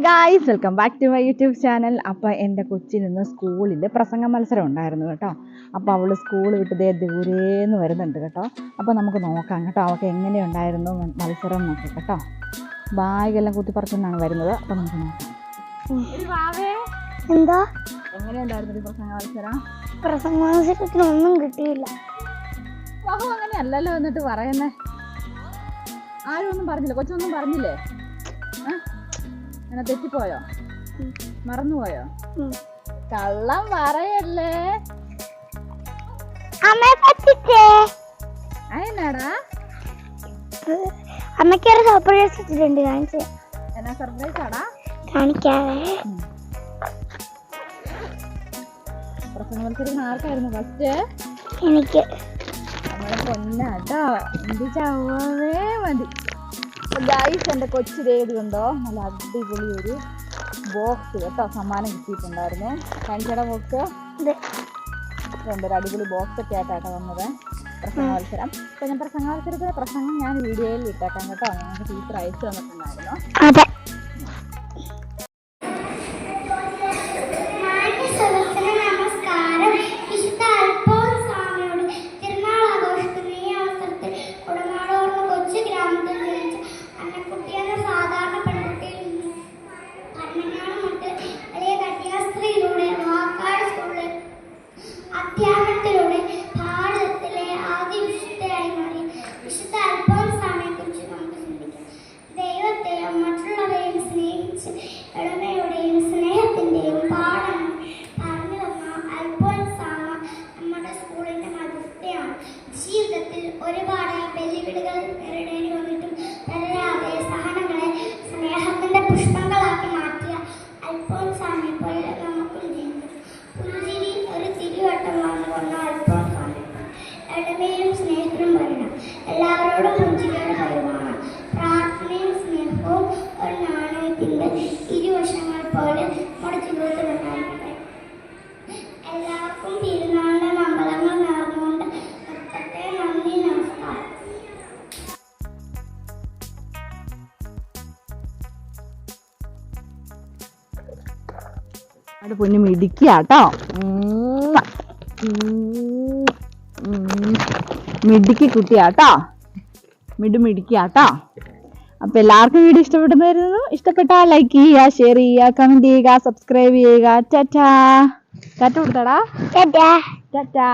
Guys, welcome back to my YouTube channel. അപ്പോൾ എൻ്റെ കൊച്ചിന് ഇന്ന് സ്കൂളിൽ പ്രസംഗ മത്സരം ഉണ്ടായിരുന്നു കേട്ടോ. അപ്പോൾ അവൾ സ്കൂൾ വിട്ട് ദൂരേന്ന് വരുന്നുണ്ട് കേട്ടോ. അപ്പോൾ നമുക്ക് നോക്കാം കേട്ടോ അവൾക്ക് എങ്ങനെയുണ്ടായിരുന്നു മത്സരം നോക്കി കേട്ടോ. ബാഗെല്ലാം കുത്തിപ്പറിച്ചെന്നാണ് വരുന്നത്. അപ്പോൾ നമുക്ക് നോക്കാം. എന്താ എങ്ങനെയുണ്ടായിരുന്നു പ്രസംഗ മത്സരത്തിനൊന്നും കിട്ടിയില്ല. ബാഹു അങ്ങനെയല്ലല്ലോ എന്നിട്ട് പറയുന്നേ. ആരും ഒന്നും പറഞ്ഞില്ല, കൊച്ചൊന്നും പറഞ്ഞില്ലേ? അങ്ങനെ തെറ്റിപ്പോയോ? മറന്നുപോയോ? കള്ളം പറയല്ലേ. അതെന്നാടാ? അമ്മയ്ക്കൊരു സർപ്രൈസ് ഇട്ടിട്ടുണ്ട്, കാണിച്ചു. എന്നാ സർപ്രൈസ് ആടാ? കാണിക്കാവേ. പ്രസംഗ മത്സരം ആർക്കായിരുന്നു ഫസ്റ്റ്? എനിക്ക്. നമ്മളെ പൊന്നാട്ടോ, എന്ത് ചവ്വേ മതി. ഗായ്സ്, എൻ്റെ കൊച്ചു ദേവി ഉണ്ടോ, നല്ല അടിപൊളി ഒരു ബോക്സ് കേട്ടോ സമ്മാനം കിട്ടിയിട്ടുണ്ടായിരുന്നു. കാണിച്ചയുടെ ബോക്സ് എന്തൊരു അടിപൊളി ബോക്സ് ഒക്കെ ആയിട്ടാട്ടോ വന്നത് പ്രസംഗ മത്സരം. അപ്പോൾ ഞാൻ പ്രസംഗ മത്സരത്തിലെ പ്രസംഗം ഞാൻ വീഡിയോയിൽ ഇട്ടേക്കാം കേട്ടോ. ഞങ്ങൾക്ക് ടീച്ചർ അയച്ചു തന്നിട്ടുണ്ടായിരുന്നു. അധ്യാപനത്തിലൂടെ ഭാരതത്തിലെ ആദ്യ വിശുദ്ധയായി മാറിയ വിശുദ്ധ അൽഫോൻസാമയെക്കുറിച്ച് നമുക്ക് ചിന്തിക്കാം. ദൈവത്തെ മറ്റുള്ളവരെയും സ്നേഹിച്ച് എളിമയുടെയും സ്നേഹത്തിന്റെയും പാഠങ്ങൾ പറഞ്ഞു തന്ന അൽഫോൻസാമ നമ്മുടെ സ്കൂളിന്റെ മധ്യസ്ഥയാണ്. ജീവിതത്തിൽ ഒരുപാട് വെല്ലുവിളികൾ നേരിടേണ്ടി വന്നിട്ടും തളരാതെ സഹനങ്ങളെ സ്നേഹത്തിന്റെ പുഷ്പങ്ങളാക്കി മാറ്റിയ അൽഫോൻസാമയെ പോലെ നമുക്കും ജീവിതം. പുഞ്ചിരി ഒരു തിരിവട്ടമാണ് കൊണ്ട അൽഫോൻസാമ. എളിമയിലും സ്നേഹത്തിലും വരണം. എല്ലാവരോടും പുഞ്ചിരിയുടെ കഴിവാണ്. പ്രാർത്ഥനയും സ്നേഹവും ഒരു നാണയത്തിന്റെ ഇരുവശങ്ങൾ പോലെ നമ്മുടെ ജീവിതത്തിൽ ഉണ്ടായിരിക്കട്ടെ. എല്ലാവർക്കും പെരുന്നാളിന്റെ മംഗളങ്ങൾ നേർന്നുകൊണ്ട് നിർത്തട്ടെ. നന്ദി, നമസ്കാരം. അവിടെ പൊന്നു മിടിക്കാട്ടോ, മിടുക്കി കുട്ടിയാട്ടോ, മിടുമിടിക്കാട്ടോ. അപ്പം എല്ലാവർക്കും വീഡിയോ ഇഷ്ടപ്പെടുന്നതായിരുന്നു. ഇഷ്ടപ്പെട്ടാൽ ലൈക്ക് ചെയ്യുക, ഷെയർ ചെയ്യുക, കമൻറ്റ് ചെയ്യുക, സബ്സ്ക്രൈബ് ചെയ്യുക. ടാറ്റാ. ടാറ്റ കൊടുത്താടാ. ടാറ്റാ. ടാറ്റാ.